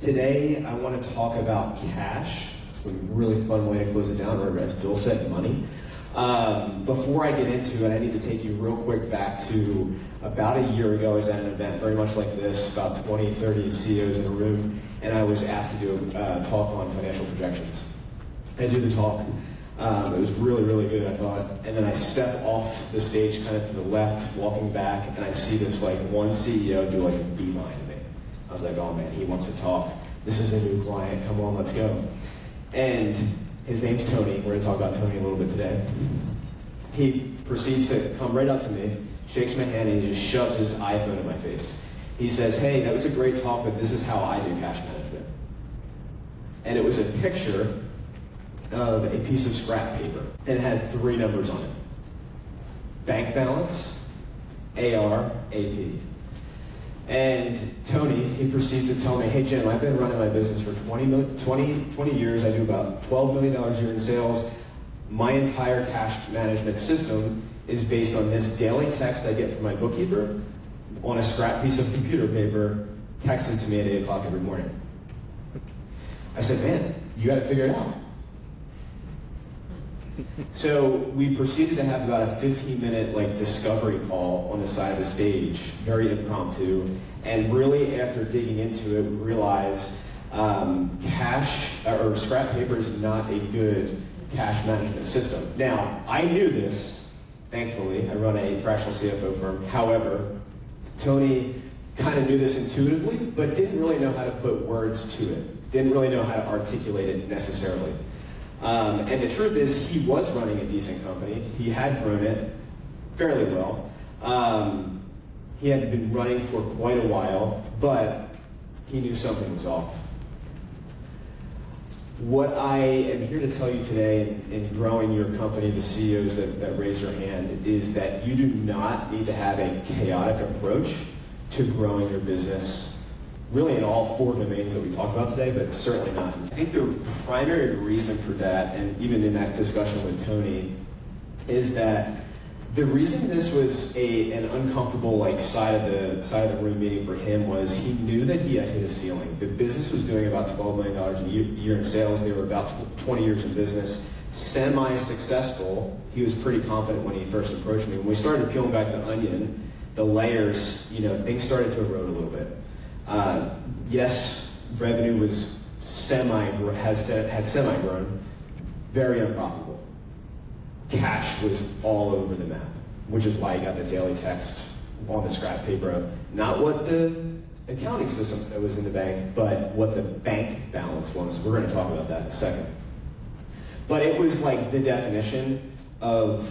Today, I want to talk about cash. It's a really fun way to close it down, or as Bill said, money. Before I get into it, I need to take you real quick back to about a year ago. I was at an event very much like this, about 20, 30 CEOs in a room, and I was asked to do a talk on financial projections. I do the talk. It was really, really good, I thought. And then I step off the stage kind of to the left, walking back, and I see this like one CEO do like a beeline to me. I was like, oh man, he wants to talk. This is a new client, come on, let's go. And his name's Tony. We're gonna talk about Tony a little bit today. He proceeds to come right up to me, shakes my hand, and he just shoves his iPhone in my face. He says, hey, that was a great talk, but this is how I do cash management. And it was a picture of a piece of scrap paper, and it had 3 numbers on it. Bank balance, AR, AP. And Tony, he proceeds to tell me, hey Jim, I've been running my business for 20 years. I do about $12 million a year in sales. My entire cash management system is based on this daily text I get from my bookkeeper on a scrap piece of computer paper, texted to me at 8 o'clock every morning. I said, man, you got to figure it out. So we proceeded to have about a 15-minute discovery call on the side of the stage, very impromptu, and really after digging into it, we realized cash or scrap paper is not a good cash management system. Now, I knew this, thankfully. I run a fractional CFO firm. However, Tony kind of knew this intuitively, but didn't really know how to put words to it. Didn't really know how to articulate it necessarily. And the truth is, he was running a decent company. He had grown it fairly well. He had been running for quite a while, but he knew something was off. What I am here to tell you today in growing your company, the CEOs that raise your hand, is that you do not need to have a chaotic approach to growing your business, really in all 4 domains that we talked about today, but certainly not. I think the primary reason for that, and even in that discussion with Tony, is that the reason this was an uncomfortable side of the room meeting for him was he knew that he had hit a ceiling. The business was doing about $12 million a year in sales. They were about 20 years in business, semi-successful. He was pretty confident when he first approached me. When we started peeling back the onion, the layers, things started to erode a little bit. Yes, revenue was had semi-grown, very unprofitable. Cash was all over the map, which is why you got the daily text on the scrap paper of not what the accounting system said was in the bank, but what the bank balance was. We're going to talk about that in a second. But it was like the definition of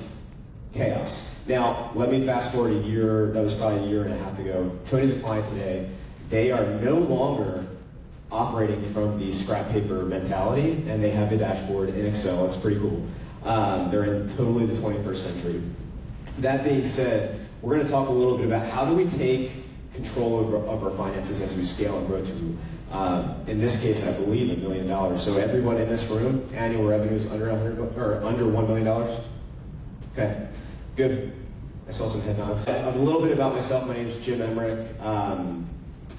chaos. Now, let me fast forward a year, that was probably a year and a half ago. Tony's a client today. They are no longer operating from the scrap paper mentality, and they have a dashboard in Excel. It's pretty cool. They're in totally the 21st century. That being said, we're going to talk a little bit about how do we take control of our finances as we scale and grow to, in this case, I believe $1 million. So everyone in this room, annual revenue is under $1 million? Okay, good. I saw some head nods. A little bit about myself. My name is Jim Emerich.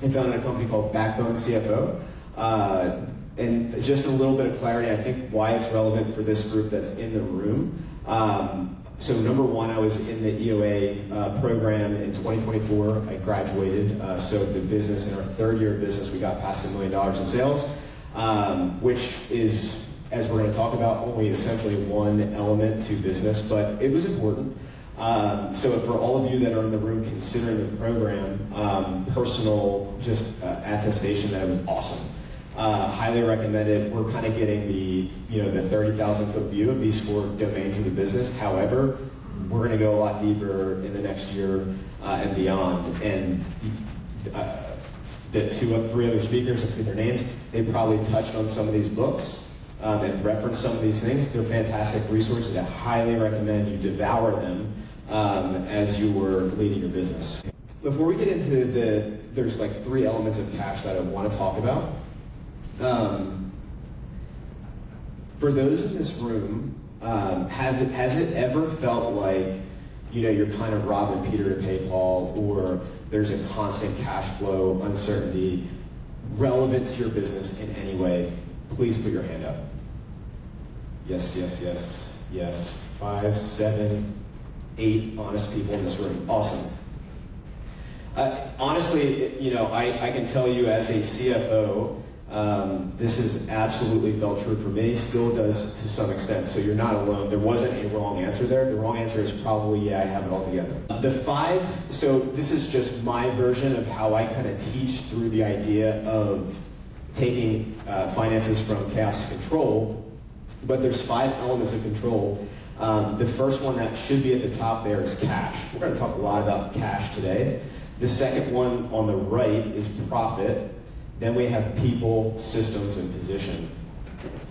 I founded a company called Backbone CFO. And just a little bit of clarity, I think why it's relevant for this group that's in the room. So number one, I was in the EOA program in 2024. I graduated. So the business, in our 3rd year of business, we got past $1 million in sales, which is, as we're going to talk about, only essentially one element to business, but it was important. So for all of you that are in the room considering the program, personal attestation that it was awesome. Highly recommended. We're kind of getting the 30,000 foot view of these 4 domains of the business. However, we're going to go a lot deeper in the next year and beyond. And the 3 other speakers, I forget their names, they probably touched on some of these books and referenced some of these things. They're fantastic resources. I highly recommend you devour them as you were leading your business. Before we get into there's 3 elements of cash that I want to talk about. For those in this room, has it ever felt like you're kind of robbing Peter to pay Paul, or there's a constant cash flow uncertainty relevant to your business in any way, please put your hand up. Yes, yes, yes, yes. 5, 7, 8 honest people in this room. Awesome. Honestly, you know, I can tell you as a CFO, this has absolutely felt true for me, still does to some extent, so you're not alone. There wasn't a wrong answer there. The wrong answer is probably, yeah, I have it all together. The 5, so this is just my version of how I kind of teach through the idea of taking finances from chaos to control, but there's 5 elements of control. The first one that should be at the top there is cash. We're going to talk a lot about cash today. The second one on the right is profit. Then we have people, systems, and position.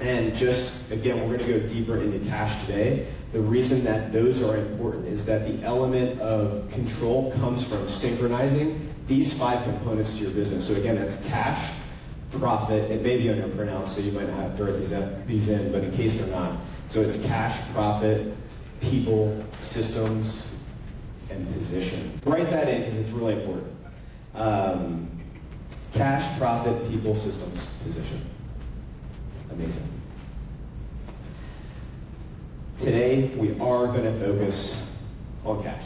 And just, again, we're going to go deeper into cash today. The reason that those are important is that the element of control comes from synchronizing these 5 components to your business. So again, that's cash, profit. It may be under pronounced, so you might not have to write these in, but in case they're not. So it's cash, profit, people, systems, and position. Write that in because it's really important. Cash, profit, people, systems, position. Amazing. Today, we are going to focus on cash.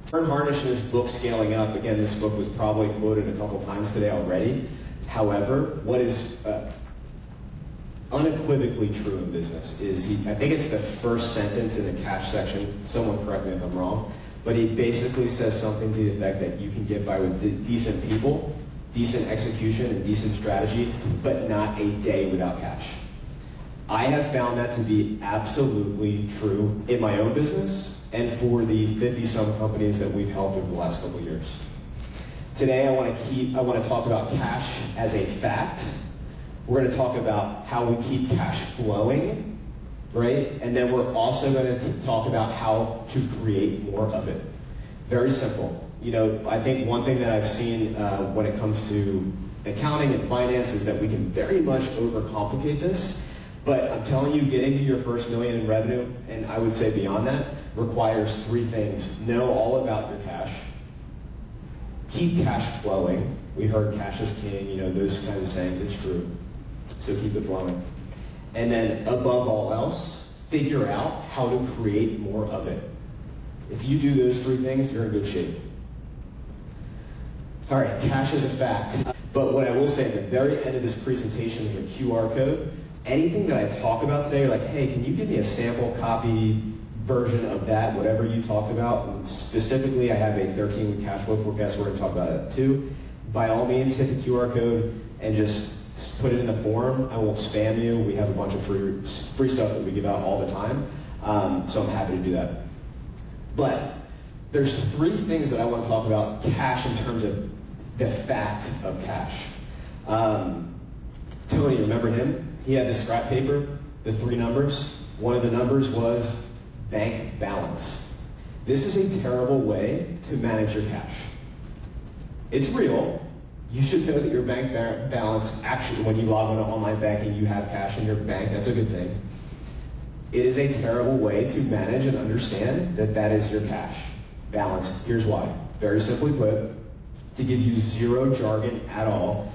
Vern Harnish in his book, Scaling Up, again, this book was probably quoted a couple times today already. However, what is unequivocally true in business is, I think it's the first sentence in the cash section, someone correct me if I'm wrong, but he basically says something to the effect that you can get by with decent people, decent execution, and decent strategy, but not a day without cash. I have found that to be absolutely true in my own business and for the 50-some companies that we've helped over the last couple of years. Today, I want to talk about cash as a fact. We're going to talk about how we keep cash flowing, right? And then we're also going to talk about how to create more of it. Very simple. You know, I think one thing that I've seen when it comes to accounting and finance is that we can very much overcomplicate this. But I'm telling you, getting to your first $1 million in revenue, and I would say beyond that, requires 3 things. Know all about your cash. Keep cash flowing. We heard cash is king, you know, those kinds of sayings. It's true. So keep it flowing. And then above all else, figure out how to create more of it. If you do those 3 things, you're in good shape. All right, cash is a fact. But what I will say at the very end of this presentation is a QR code. Anything that I talk about today, you're like, hey, can you give me a sample copy version of that, whatever you talked about? And specifically, I have a 13-week cash flow forecast. We're going to talk about it too. By all means, hit the QR code and just put it in the form. I won't spam you. We have a bunch of free stuff that we give out all the time. So I'm happy to do that. But there's 3 things that I want to talk about cash in terms of the fact of cash. Tony, remember him? He had the scrap paper, the 3 numbers. One of the numbers was bank balance. This is a terrible way to manage your cash. It's real. You should know that your bank balance, actually, when you log on to online banking, you have cash in your bank. That's a good thing. It is a terrible way to manage and understand that that is your cash balance. Here's why. Very simply put, to give you 0 jargon at all,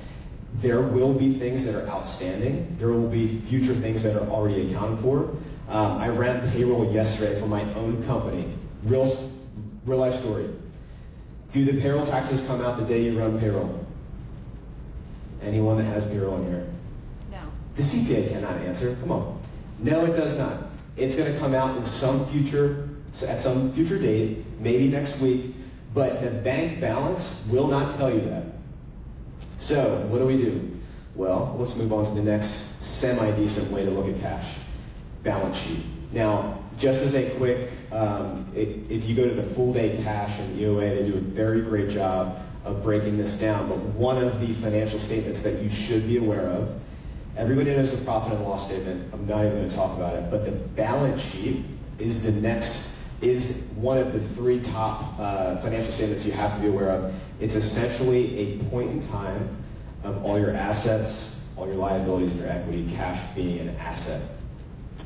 there will be things that are outstanding. There will be future things that are already accounted for. I ran payroll yesterday for my own company. Real life story. Do the payroll taxes come out the day you run payroll? Anyone that has payroll in here? No. The CPA cannot answer. Come on. No, it does not. It's going to come out in at some future date, maybe next week, but the bank balance will not tell you that. So, what do? Well, let's move on to the next semi-decent way to look at cash. Balance sheet. Now, just as a quick, if you go to the full day cash and EOA, they do a very great job of breaking this down. But one of the financial statements that you should be aware of, everybody knows the profit and loss statement. I'm not even going to talk about it. But the balance sheet is one of the 3 top financial statements you have to be aware of. It's essentially a point in time of all your assets, all your liabilities, and your equity, cash being an asset.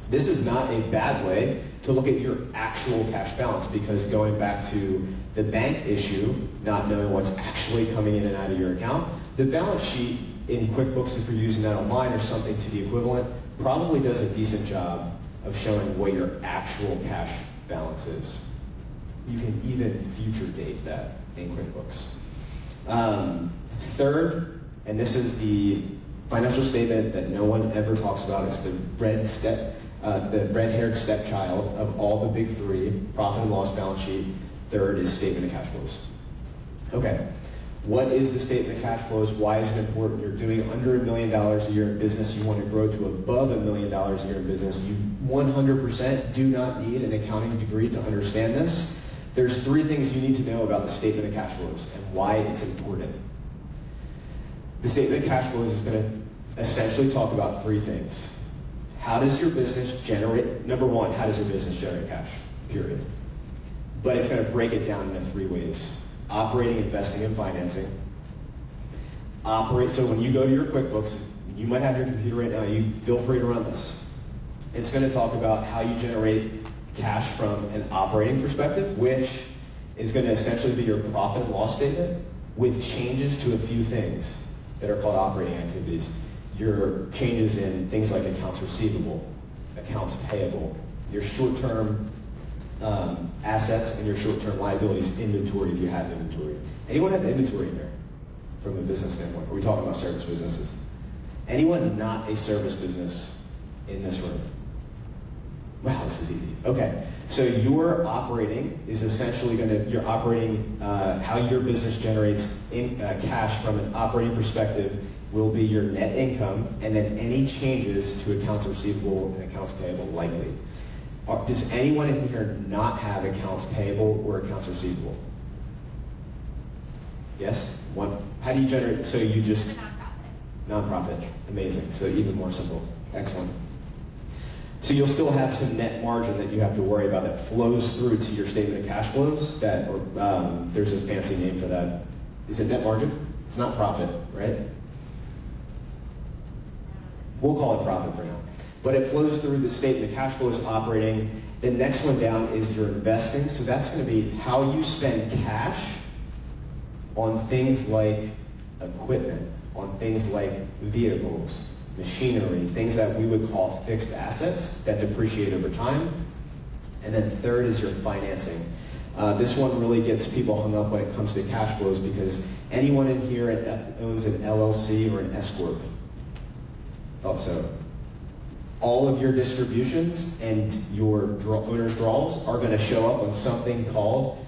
This is not a bad way to look at your actual cash balance, because going back to the bank issue, not knowing what's actually coming in and out of your account, The balance sheet in QuickBooks, if you're using that online or something to the equivalent, probably does a decent job of showing what your actual cash balance is. You can even future date that in QuickBooks. Third, and this is the financial statement that no one ever talks about. It's the red-haired stepchild of all the big three: profit and loss, balance sheet. Third is statement of cash flows. Okay, what is the statement of cash flows? Why is it important? You're doing under $1 million a year in business. You want to grow to above $1 million a year in business. You 100% do not need an accounting degree to understand this. There's three things you need to know about the statement of cash flows and why it's important. The statement of cash flows is going to essentially talk about three things. How does your business generate, number one, how does your business generate cash, period. But it's going to break it down into three ways: operating, investing, and financing. So when you go to your QuickBooks, you might have your computer right now, you feel free to run this. It's going to talk about how you generate cash from an operating perspective, which is going to essentially be your profit and loss statement with changes to a few things that are called operating activities. Your changes in things like accounts receivable, accounts payable, your short-term assets and your short-term liabilities, inventory if you have inventory. Anyone have inventory in there from a business standpoint? Are we talking about service businesses? Anyone not a service business in this room? Wow, this is easy. Okay, so your operating is essentially you're operating, how your business generates cash from an operating perspective will be your net income, and then any changes to accounts receivable and accounts payable likely. Does anyone in here not have accounts payable or accounts receivable? Yes? One. How do you generate? So you just... Nonprofit. Yeah. Amazing. So even more simple. Excellent. So you'll still have some net margin that you have to worry about that flows through to your statement of cash flows. There's a fancy name for that. Is it net margin? It's not profit, right? We'll call it profit for now. But it flows through the statement of cash flows operating. The next one down is your investing. So that's going to be how you spend cash on things like equipment, on things like vehicles, machinery, things that we would call fixed assets that depreciate over time. And then third is your financing. This one really gets people hung up when it comes to cash flows because anyone in here owns an LLC or an S Corp. Thought so. All of your distributions and your owner's draws are going to show up on something called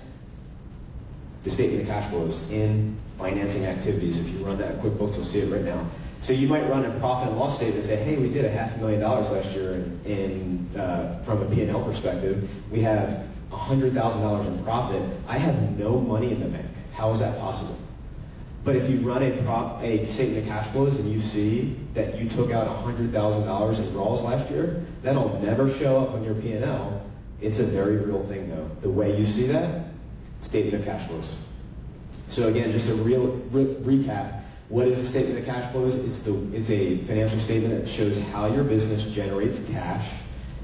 the statement of cash flows in financing activities. If you run that in QuickBooks, you'll see it right now. So you might run a profit and loss statement and say, hey, we did $500,000 last year from a P&L perspective. We have $100,000 in profit. I have no money in the bank. How is that possible? But if you run a statement of cash flows and you see that you took out $100,000 in draws last year, that'll never show up on your P&L. It's a very real thing, though. The way you see that, statement of cash flows. So again, just a real recap. What is a statement of cash flows? It's a financial statement that shows how your business generates cash.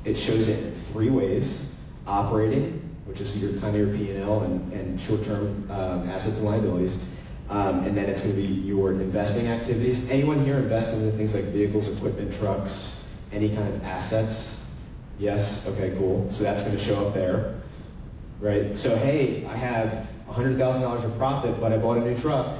It shows it in three ways: operating, which is your P&L and short-term assets and liabilities. And then it's going to be your investing activities. Anyone here invest in things like vehicles, equipment, trucks, any kind of assets? Yes? Okay, cool. So that's going to show up there, right? So hey, I have $100,000 in profit, but I bought a new truck.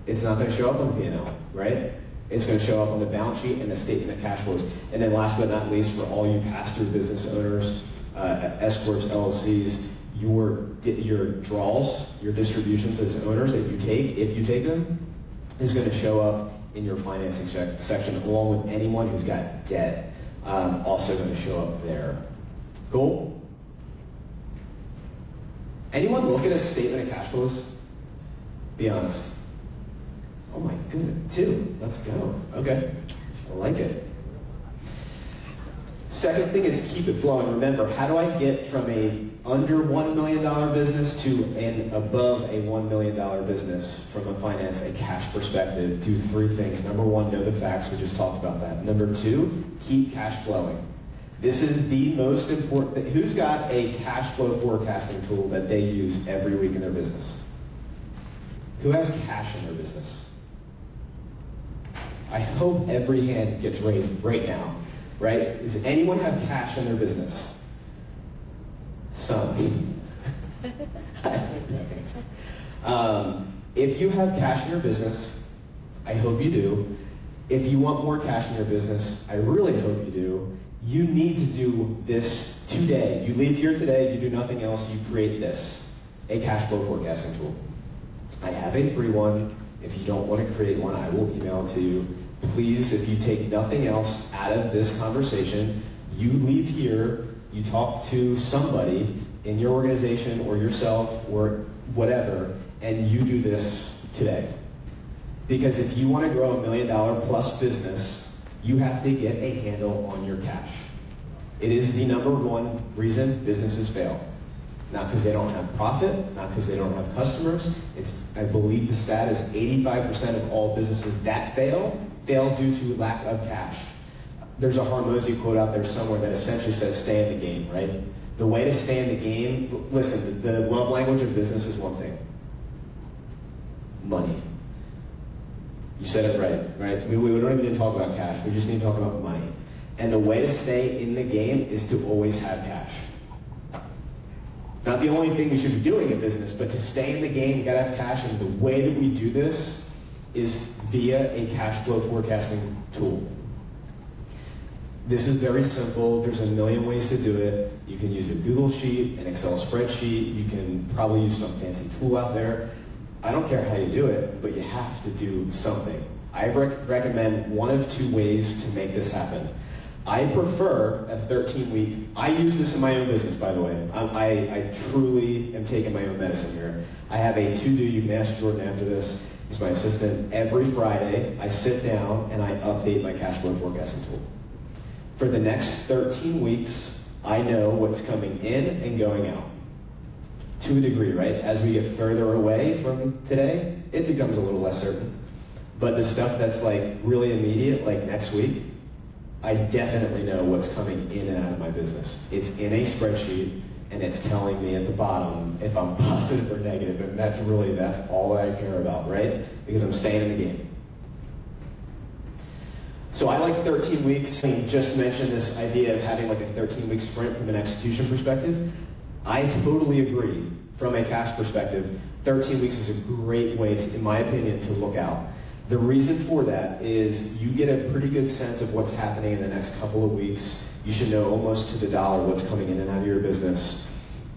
It's not going to show up on the P&L, right? It's going to show up on the balance sheet and the statement of cash flows. And then last but not least, for all you pass-through business owners, S Corps, LLCs, your draws, your distributions as owners that you take, if you take them, is going to show up in your financing section, along with anyone who's got debt, also going to show up there. Cool? Anyone look at a statement of cash flows? Be honest. Oh my goodness, 2. Let's go. Okay, I like it. Second thing is keep it flowing. Remember, how do I get from a under $1 million business to an above a $1 million business from a cash perspective? Do 3 things. Number 1, know the facts. We just talked about that. Number 2, keep cash flowing. This is the most important. Who's got a cash flow forecasting tool that they use every week in their business? Who has cash in their business? I hope every hand gets raised right now, right? Does anyone have cash in their business? Some. If you have cash in your business, I hope you do. If you want more cash in your business, I really hope you do. You need to do this today. You leave here today, you do nothing else, you create this, a cash flow forecasting tool. I have a free one. If you don't want to create one, I will email it to you. Please, if you take nothing else out of this conversation, you leave here, you talk to somebody in your organization or yourself or whatever, and you do this today. Because if you want to grow $1 million plus business, you have to get a handle on your cash. It is the number one reason businesses fail. Not because they don't have profit, not because they don't have customers. I believe the stat is 85% of all businesses that fail due to lack of cash. There's a Hormozy quote out there somewhere that essentially says stay in the game, right? The way to stay in the game, listen, the love language of business is one thing. Money. You said it right? We don't even need to talk about cash, we just need to talk about money. And the way to stay in the game is to always have cash. Not the only thing we should be doing in business, but to stay in the game, you gotta have cash, and the way that we do this is via a cash flow forecasting tool. This is very simple. There's a million ways to do it. You can use a Google Sheet, an Excel spreadsheet. You can probably use some fancy tool out there. I don't care how you do it, but you have to do something. I recommend one of two ways to make this happen. I prefer a 13-week, I use this in my own business, by the way. I truly am taking my own medicine here. I have a to-do, you can ask Jordan after this, he's my assistant. Every Friday, I sit down and I update my cash flow forecasting tool. For the next 13 weeks, I know what's coming in and going out. To a degree, right? As we get further away from today, it becomes a little less certain. But the stuff that's like really immediate, like next week, I definitely know what's coming in and out of my business. It's in a spreadsheet, and it's telling me at the bottom if I'm positive or negative, and that's all I care about, right? Because I'm staying in the game. So I like 13 weeks. I just mentioned this idea of having like a 13-week sprint from an execution perspective. I totally agree. From a cash perspective, 13 weeks is a great way, in my opinion, to look out. The reason for that is you get a pretty good sense of what's happening in the next couple of weeks. You should know almost to the dollar what's coming in and out of your business.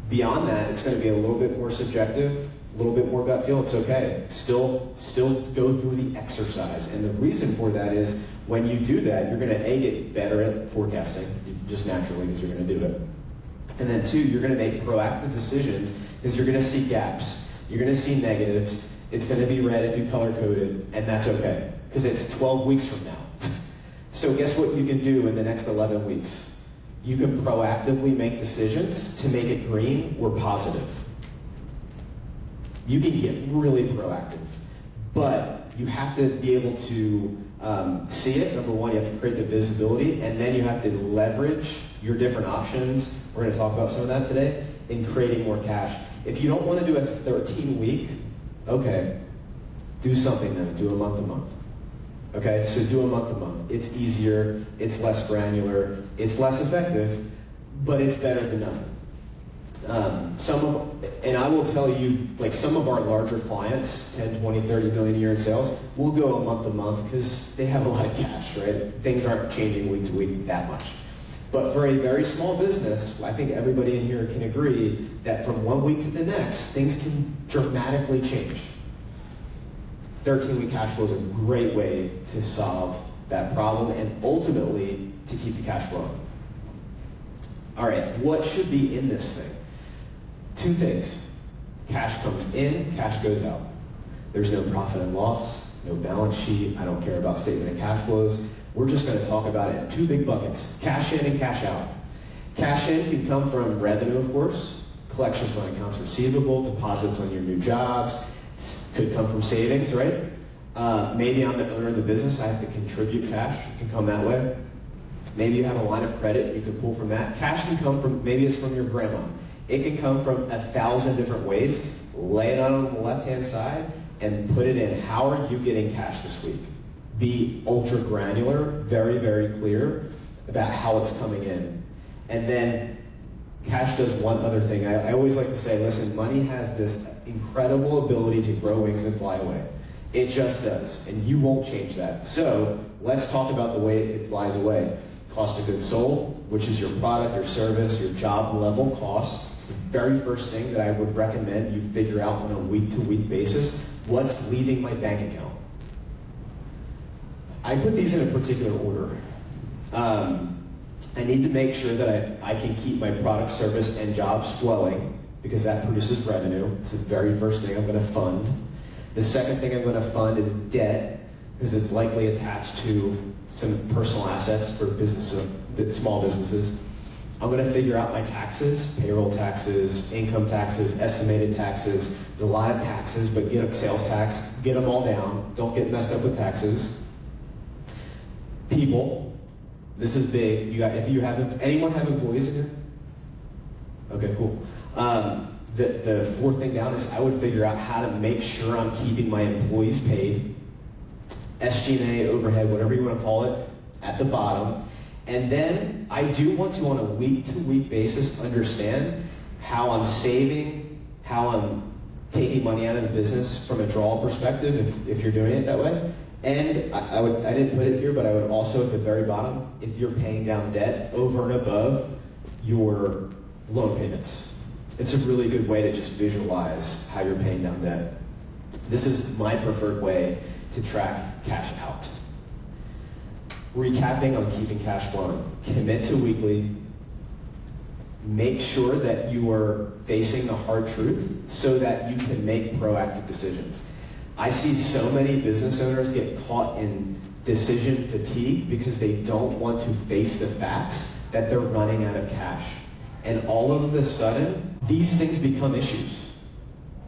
Beyond that, it's going to be a little bit more subjective, a little bit more gut feel. It's okay. Still go through the exercise. And the reason for that is when you do that, you're going to A, get better at forecasting, just naturally because you're going to do it. And then two, you're going to make proactive decisions because you're going to see gaps. You're going to see negatives. It's going to be red if you color code it, and that's okay because it's 12 weeks from now. So guess what you can do in the next 11 weeks? You can proactively make decisions to make it green or positive. You can get really proactive, but you have to be able to see it. Number one, you have to create the visibility, and then you have to leverage your different options. We're going to talk about some of that today in creating more cash. If you don't want to do a 13-week, okay, do something then. Do a month-to-month. Okay, so do a month-to-month. It's easier, it's less granular, it's less effective, but it's better than nothing. And I will tell you, like some of our larger clients, 10, 20, 30 million a year in sales, will go a month-to-month because they have a lot of cash, right? Things aren't changing week to week that much. But for a very small business, I think everybody in here can agree that from one week to the next, things can dramatically change. 13-week cash flow is a great way to solve that problem and ultimately to keep the cash flowing. All right, what should be in this thing? Two things. Cash comes in, cash goes out. There's no profit and loss, no balance sheet. I don't care about statement of cash flows. We're just going to talk about it in two big buckets, cash in and cash out. Cash in can come from revenue, of course, collections on accounts receivable, deposits on your new jobs, could come from savings, right? Maybe I'm the owner of the business, I have to contribute cash, it can come that way. Maybe you have a line of credit, you can pull from that. Cash can come from, maybe it's from your grandma. It can come from 1,000 different ways. Lay it on the left-hand side, and put it in, how are you getting cash this week? Be ultra granular, very, very clear about how it's coming in. And then cash does one other thing. I always like to say, listen, money has this incredible ability to grow wings and fly away. It just does, and you won't change that. So let's talk about the way it flies away. Cost of goods sold, which is your product or service, your job level costs. It's the very first thing that I would recommend you figure out on a week-to-week basis. What's leaving my bank account? I put these in a particular order. I need to make sure that I can keep my product, service, and jobs flowing because that produces revenue. It's the very first thing I'm going to fund. The second thing I'm going to fund is debt because it's likely attached to some personal assets for small businesses. I'm going to figure out my taxes, payroll taxes, income taxes, estimated taxes. There's a lot of taxes, but get up sales tax, get them all down. Don't get messed up with taxes. People, this is big. Anyone have employees in here? Okay, cool. The fourth thing down is I would figure out how to make sure I'm keeping my employees paid. SG&A, overhead, whatever you want to call it, at the bottom. And then I do want to, on a week-to-week basis, understand how I'm saving, how I'm taking money out of the business from a draw perspective, if you're doing it that way. And I didn't put it here, but I would also at the very bottom, if you're paying down debt over and above your loan payments. It's a really good way to just visualize how you're paying down debt. This is my preferred way to track cash out. Recapping on keeping cash flowing. Commit to weekly. Make sure that you are facing the hard truth so that you can make proactive decisions. I see so many business owners get caught in decision fatigue because they don't want to face the facts that they're running out of cash. And all of a sudden, these things become issues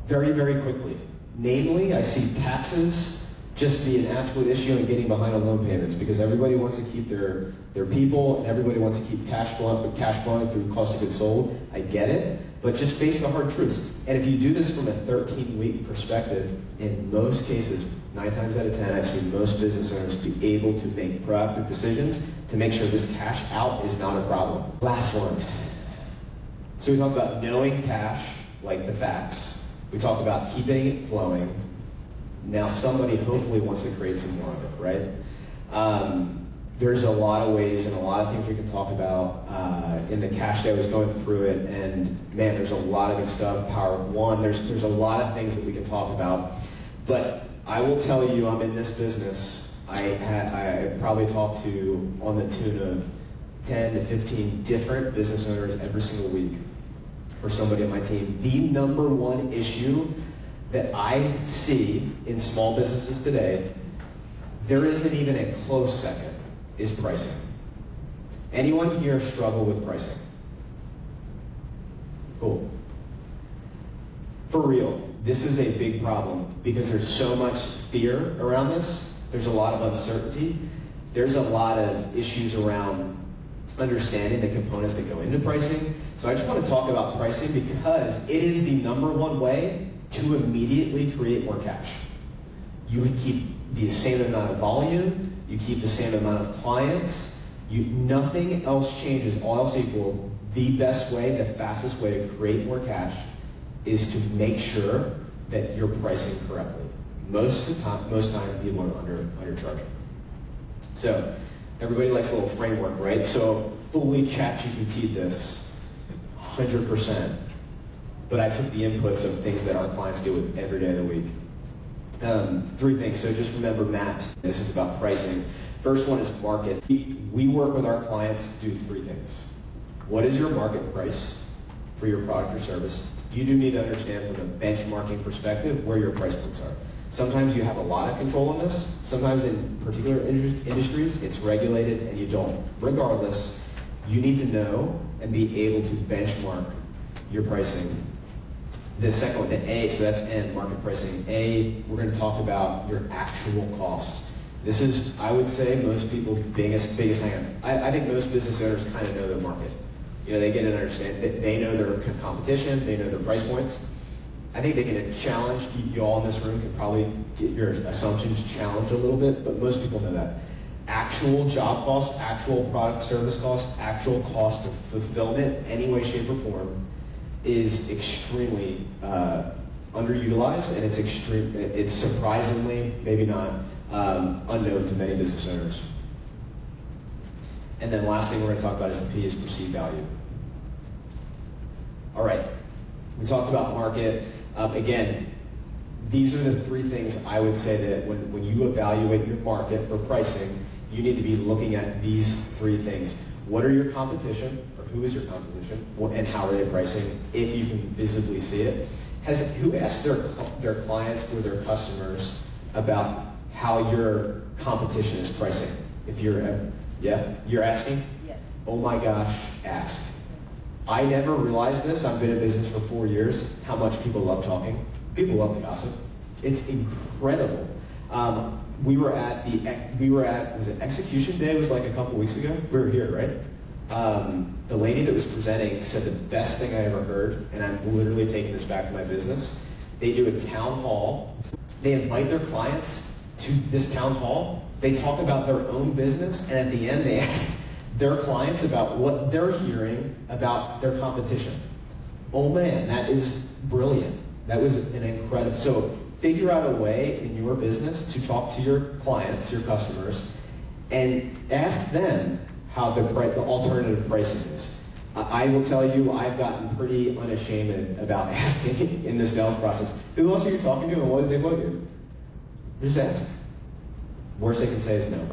very, very quickly. Namely, I see taxes just be an absolute issue in getting behind on loan payments because everybody wants to keep their people and everybody wants to keep cash flowing through cost of goods sold. I get it, but just face the hard truths. And if you do this from a 13-week perspective, in most cases, 9 times out of 10, I've seen most business owners be able to make proactive decisions to make sure this cash out is not a problem. Last one. So we talked about knowing cash, like the facts. We talked about keeping it flowing. Now somebody hopefully wants to create some more of it, right? There's a lot of ways and a lot of things we can talk about. In the cash day, I was going through it, and man, there's a lot of good stuff. Power of One, there's a lot of things that we can talk about. But I will tell you, I'm in this business. I probably talk to on the tune of 10 to 15 different business owners every single week, or somebody on my team. The number one issue that I see in small businesses today, there isn't even a close second, is pricing. Anyone here struggle with pricing? Cool. For real, this is a big problem because there's so much fear around this. There's a lot of uncertainty. There's a lot of issues around understanding the components that go into pricing. So I just want to talk about pricing because it is the number one way to immediately create more cash. You would keep the same amount of volume, you keep the same amount of clients, nothing else changes, all else equal. The best way, the fastest way to create more cash is to make sure that you're pricing correctly. Most time people are undercharging. So everybody likes a little framework, right? So fully ChatGPT'd this, 100%. But I took the inputs of things that our clients deal with every day of the week. 3 things, so just remember MAPS. This is about pricing. First one is market. We work with our clients to do 3 things. What is your market price for your product or service? You do need to understand from a benchmarking perspective where your price points are. Sometimes you have a lot of control on this. Sometimes in particular industries, it's regulated and you don't. Regardless, you need to know and be able to benchmark your pricing. The second one, the A, so that's N, market pricing. A, we're going to talk about your actual cost. This is, I would say, most people's biggest hang-up. I think most business owners kind of know their market. You know, they get an understanding. They know their competition. They know their price points. I think they can challenge, you all in this room can probably get your assumptions challenged a little bit, but most people know that. Actual job costs, actual product service costs, actual cost of fulfillment, any way, shape, or form, is extremely underutilized, and it's surprisingly, maybe not, unknown to many business owners. And then last thing we're going to talk about is the P, is perceived value. All right, we talked about market. Again, these are the three things I would say that when you evaluate your market for pricing, you need to be looking at these three things. What are your competition, or who is your competition, and how are they pricing, if you can visibly see it? Who asked their clients or their customers about how your competition is pricing? If you're asking? Yes. Oh my gosh, ask. I never realized this. I've been in business for 4 years, how much people love talking. People love to gossip. It's incredible. We were at, was it Execution Day? It was like a couple weeks ago. We were here, right? The lady that was presenting said the best thing I ever heard, and I'm literally taking this back to my business. They do a town hall. They invite their clients to this town hall. They talk about their own business, and at the end they ask their clients about what they're hearing about their competition. Oh man, that is brilliant. That was an incredible, so figure out a way in your business to talk to your clients, your customers, and ask them how the alternative pricing is. I will tell you, I've gotten pretty unashamed about asking in the sales process, who else are you talking to and what did they quote you? Just ask. Worst they can say is no.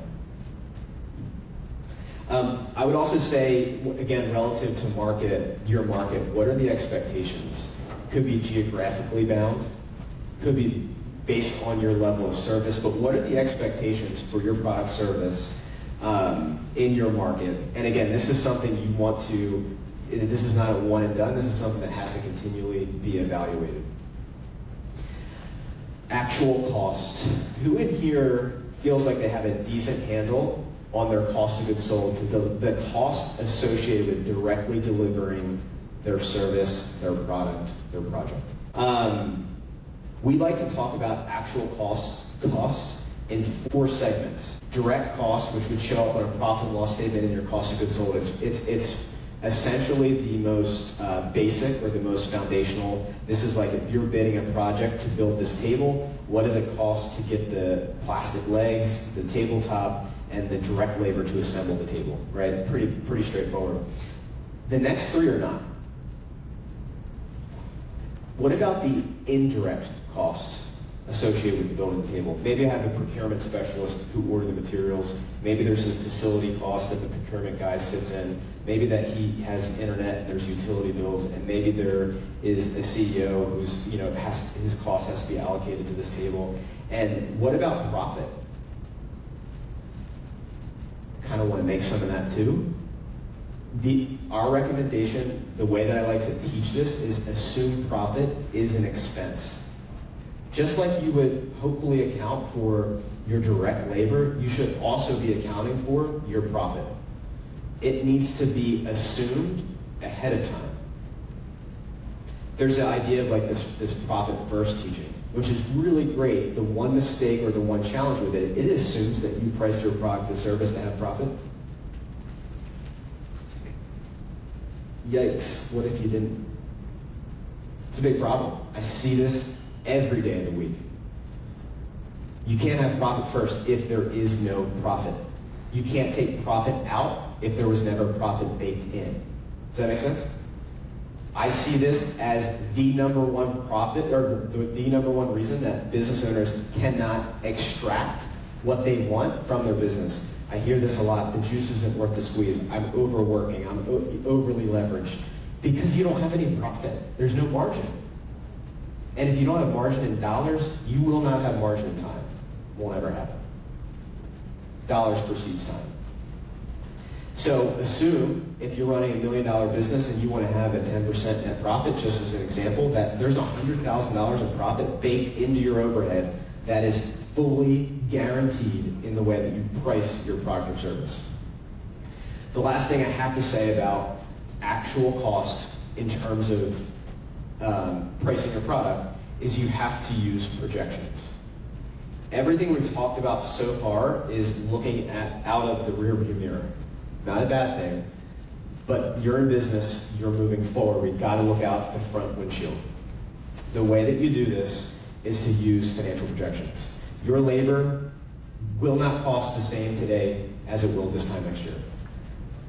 I would also say, again, relative to your market, what are the expectations? Could be geographically bound, could be based on your level of service, but what are the expectations for your product service in your market? And again, this is something you want to, this is not a one and done, this is something that has to continually be evaluated. Actual cost. Who in here feels like they have a decent handle on their cost of goods sold, the cost associated with directly delivering their service, their product, their project? We like to talk about actual costs in 4 segments. Direct costs, which would show up on a profit and loss statement in your cost of goods sold. It's essentially the most basic or the most foundational. This is like if you're bidding a project to build this table, what does it cost to get the plastic legs, the tabletop, and the direct labor to assemble the table, right? Pretty straightforward. The next 3 are not. What about the indirect cost associated with building the table? Maybe I have a procurement specialist who ordered the materials. Maybe there's a facility cost that the procurement guy sits in. Maybe that he has internet and there's utility bills, and maybe there is a CEO who's, his cost has to be allocated to this table. And what about profit? Kind of want to make some of that too. Our recommendation, the way that I like to teach this, is assume profit is an expense. Just like you would hopefully account for your direct labor, you should also be accounting for your profit. It needs to be assumed ahead of time. There's the idea of like this profit first teaching, which is really great. The one mistake or the one challenge with it, it assumes that you price your product or service to have profit. Yikes, what if you didn't? It's a big problem. I see this every day of the week. You can't have profit first if there is no profit. You can't take profit out if there was never profit baked in. Does that make sense? I see this as the number one profit, or the number one reason that business owners cannot extract what they want from their business. I hear this a lot, the juice isn't worth the squeeze. I'm overworking, I'm overly leveraged. Because you don't have any profit. There's no margin. And if you don't have margin in dollars, you will not have margin in time. Won't ever happen. Dollars precedes time. So assume if you're running $1 million business and you want to have a 10% net profit, just as an example, that there's $100,000 of profit baked into your overhead that is fully guaranteed in the way that you price your product or service. The last thing I have to say about actual cost in terms of pricing your product is you have to use projections. Everything we've talked about so far is looking out of the rearview mirror. Not a bad thing, but you're in business, you're moving forward. We've got to look out the front windshield. The way that you do this is to use financial projections. Your labor will not cost the same today as it will this time next year.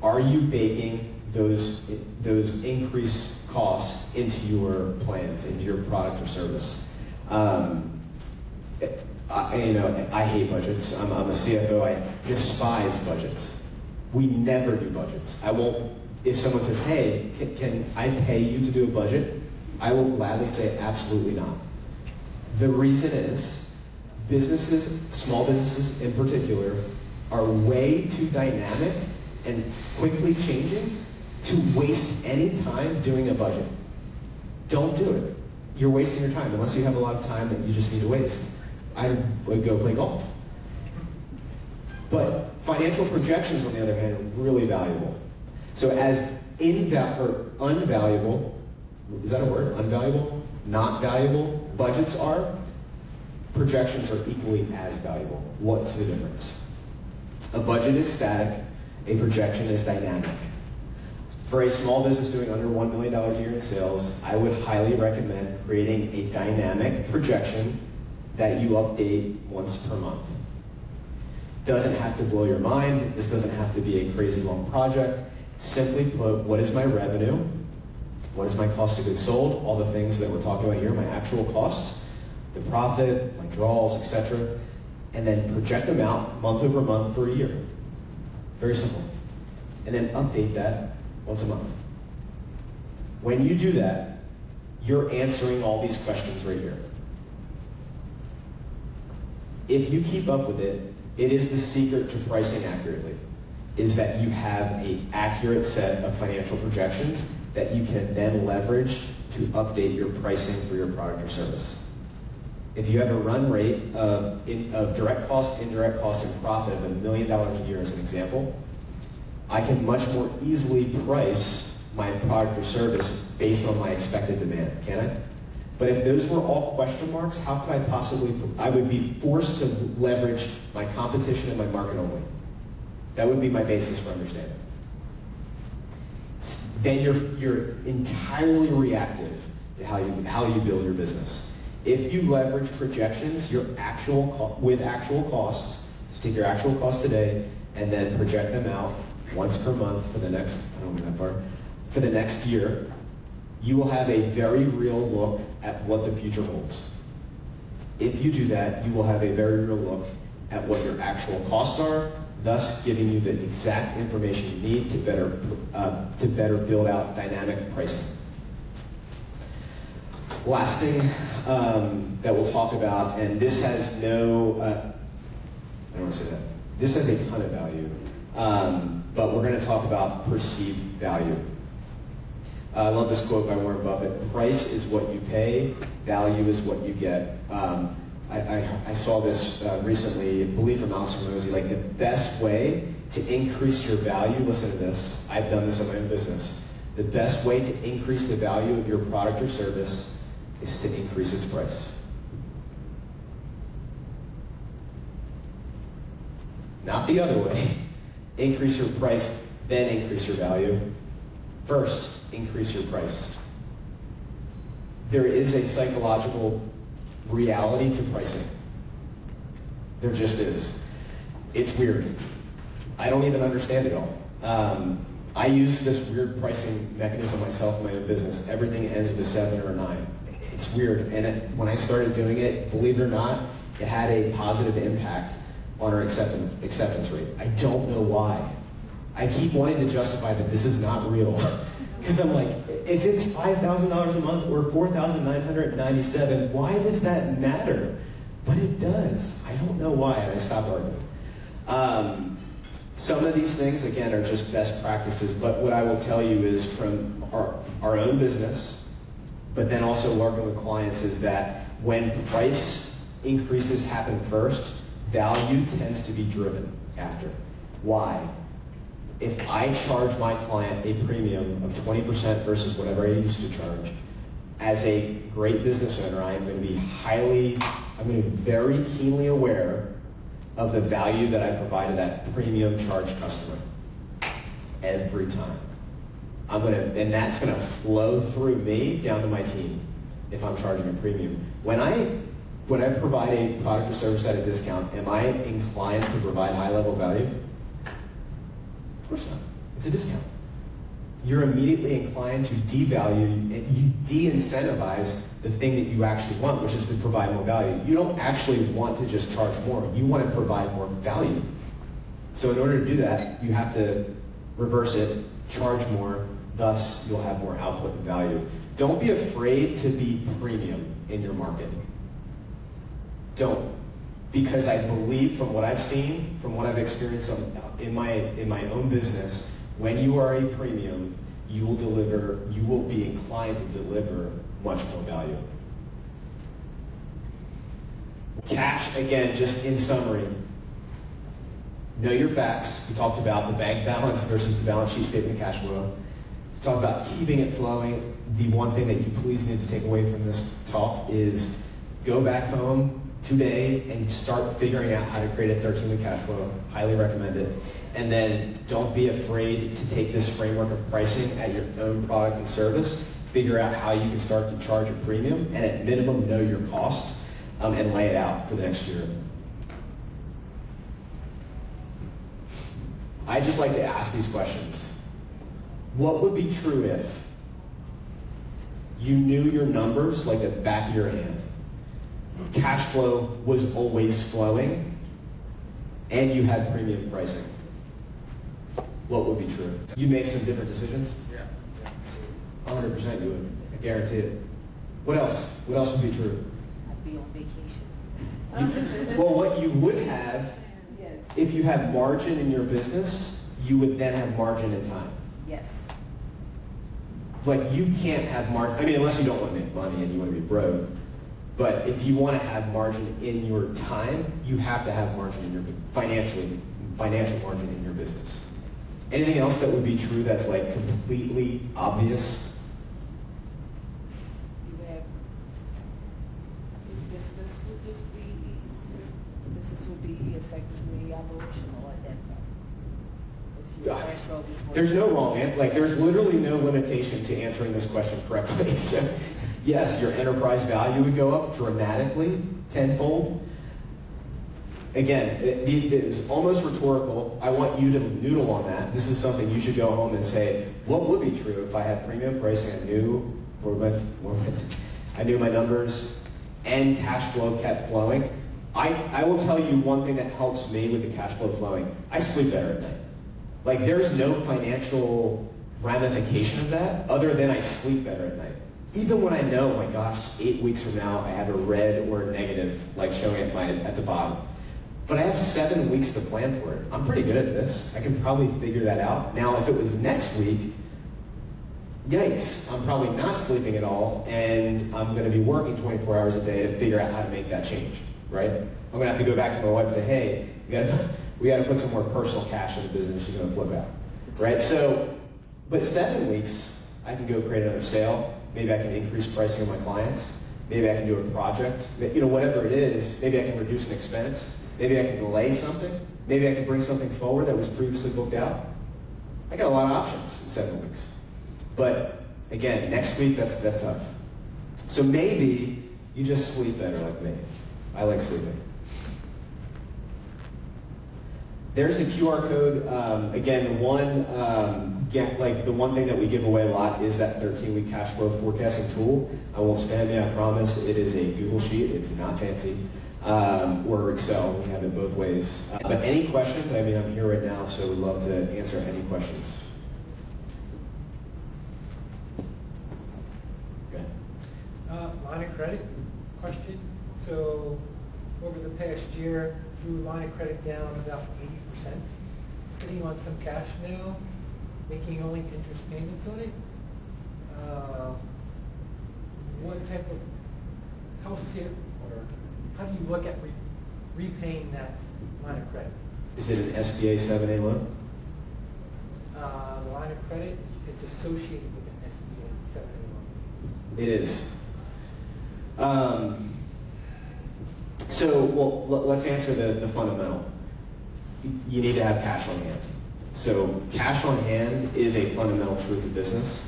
Are you baking those increased costs into your plans, into your product or service? I hate budgets. I'm a CFO. I despise budgets. We never do budgets. I won't. If someone says, "Hey, can I pay you to do a budget?" I will gladly say, "Absolutely not." The reason is, businesses, small businesses in particular, are way too dynamic and quickly changing to waste any time doing a budget. Don't do it. You're wasting your time, unless you have a lot of time that you just need to waste. I would go play golf. But financial projections, on the other hand, are really valuable. So as unvaluable, is that a word? Unvaluable? Not valuable budgets are, projections are equally as valuable. What's the difference? A budget is static, a projection is dynamic. For a small business doing under $1 million a year in sales, I would highly recommend creating a dynamic projection that you update once per month. Doesn't have to blow your mind. This doesn't have to be a crazy long project. Simply put, what is my revenue? What is my cost of goods sold? All the things that we're talking about here, my actual costs, the profit, my draws, etc. And then project them out month over month for a year. Very simple. And then update that once a month. When you do that, you're answering all these questions right here. If you keep up with it, it is the secret to pricing accurately, is that you have an accurate set of financial projections that you can then leverage to update your pricing for your product or service. If you have a run rate of direct cost, indirect cost, and profit of $1 million a year as an example, I can much more easily price my product or service based on my expected demand, can I? But if those were all question marks, how could I possibly, I would be forced to leverage my competition and my market only. That would be my basis for understanding. Then you're entirely reactive to how you build your business. If you leverage projections, with actual costs, so take your actual costs today and then project them out once per month for the next, I don't know that far, for the next year, you will have a very real look at what the future holds. If you do that, you will have a very real look at what your actual costs are, thus giving you the exact information you need to better build out dynamic pricing. Last thing that we'll talk about, and this has no, I don't want to say that. This has a ton of value, but we're going to talk about perceived value. I love this quote by Warren Buffett: "Price is what you pay, value is what you get." I saw this recently, I believe from Alex Hormozy, like the best way to increase your value, listen to this, I've done this in my own business, the best way to increase the value of your product or service is to increase its price. Not the other way. Increase your price, then increase your value. First, increase your price. There is a psychological reality to pricing. There just is. It's weird. I don't even understand it all. I use this weird pricing mechanism myself in my own business. Everything ends with a 7 or a 9. It's weird. And when I started doing it, believe it or not, it had a positive impact on our acceptance rate. I don't know why. I keep wanting to justify that this is not real. Because I'm like, if it's $5,000 a month or $4,997, why does that matter? But it does. I don't know why, and I stopped arguing. Some of these things, again, are just best practices, but what I will tell you is from our own business, but then also working with clients, is that when price increases happen first, value tends to be driven after. Why? If I charge my client a premium of 20% versus whatever I used to charge, as a great business owner, I'm going to be very keenly aware of the value that I provide to that premium charge customer every time. And that's going to flow through me down to my team if I'm charging a premium. When I provide a product or service at a discount, am I inclined to provide high-level value? Of course not. It's a discount. You're immediately inclined to devalue and you de-incentivize the thing that you actually want, which is to provide more value. You don't actually want to just charge more. You want to provide more value. So in order to do that, you have to reverse it, charge more, thus you'll have more output and value. Don't be afraid to be premium in your market. Don't. Because I believe from what I've seen, from what I've experienced in my own business, when you are a premium, you will be inclined to deliver much more value. Cash, again, just in summary, know your facts. We talked about the bank balance versus the balance sheet statement of cash flow. We talked about keeping it flowing. The one thing that you please need to take away from this talk is go back home today and start figuring out how to create a 13-week cash flow. Highly recommend it. And then don't be afraid to take this framework of pricing at your own product and service. Figure out how you can start to charge a premium, and at minimum know your cost and lay it out for the next year. I just like to ask these questions. What would be true if you knew your numbers like the back of your hand? Cash flow was always flowing, and you had premium pricing. What would be true? You make some different decisions? Yeah. 100% you would. I guarantee it. What else? What else would be true? I'd be on vacation. Well, what you would have, Yes. if you have margin in your business, you would then have margin in time. Yes. Like, you can't have margin, I mean, unless you don't want to make money and you want to be broke. But if you want to have margin in your time, you have to have margin in your financial margin in your business. Anything else that would be true that's like completely obvious? You have business would be effectively operational at that point. If your cash flow was more- There's no wrong answer. Like, there's literally no limitation to answering this question correctly. So, yes, your enterprise value would go up dramatically, tenfold. Again, it is almost rhetorical. I want you to noodle on that. This is something you should go home and say, what would be true if I had premium pricing, I knew my numbers, and cash flow kept flowing? I will tell you one thing that helps me with the cash flow flowing. I sleep better at night. Like, there's no financial ramification of that other than I sleep better at night. Even when I know, oh my gosh, 8 weeks from now, I have a red or a negative, like showing at the bottom. But I have 7 weeks to plan for it. I'm pretty good at this. I can probably figure that out. Now, if it was next week, yikes, I'm probably not sleeping at all, and I'm going to be working 24 hours a day to figure out how to make that change, right? I'm going to have to go back to my wife and say, hey, we got to put some more personal cash in the business. She's going to flip out, right? So, but 7 weeks, I can go create another sale. Maybe I can increase pricing of my clients. Maybe I can do a project. Whatever it is, maybe I can reduce an expense. Maybe I can delay something. Maybe I can bring something forward that was previously booked out. I got a lot of options in 7 weeks. But again, next week, that's tough. So maybe you just sleep better like me. I like sleeping. There's a QR code. Again, the one thing that we give away a lot is that 13-week cash flow forecasting tool. I won't spam you, I promise. It is a Google sheet. It's not fancy. Or Excel. We have it both ways. But any questions? I mean, I'm here right now, so we'd love to answer any questions. Okay. Line of credit question. So over the past year, drew line of credit down about 80%. Sitting on some cash now, making only interest payments on it. What type of, how do you look at repaying that line of credit? Is it an SBA 7A loan? The line of credit, it's associated with an SBA 7A loan. It is. Let's answer the fundamental. You need to have cash on hand. So cash on hand is a fundamental truth of business.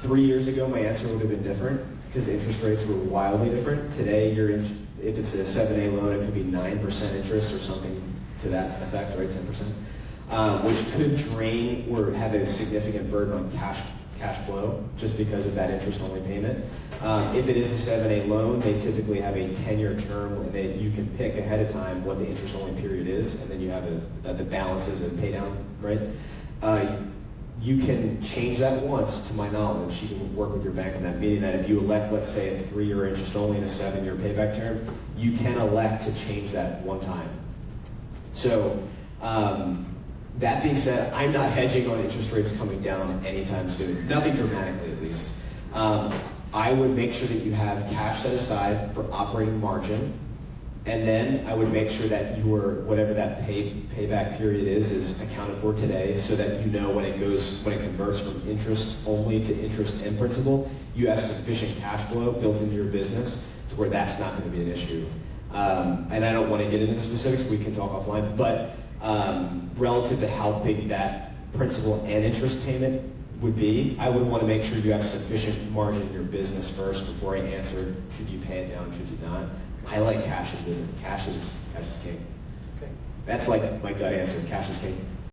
3 years ago, my answer would have been different because interest rates were wildly different. Today, if it's a 7A loan, it could be 9% interest or something to that effect, right, 10%, which could drain or have a significant burden on cash flow just because of that interest-only payment. If it is a 7A loan, they typically have a 10-year term and that you can pick ahead of time what the interest-only period is, and then you have the balance as a pay down, right? You can change that once, to my knowledge. You can work with your bank on that, meaning that if you elect, let's say, a 3-year interest only and a 7-year payback term, you can elect to change that one time. So, that being said, I'm not hedging on interest rates coming down anytime soon. Nothing dramatically, at least. I would make sure that you have cash set aside for operating margin, and then I would make sure that whatever that payback period is accounted for today, so that you know when it converts from interest only to interest and principal, you have sufficient cash flow built into your business to where that's not going to be an issue. And I don't want to get into the specifics. We can talk offline, but relative to how big that principal and interest payment would be, I would want to make sure you have sufficient margin in your business first before I answer, should you pay it down, should you not? I like cash in business. Cash is king. Okay. That's like my gut answer. Cash is king.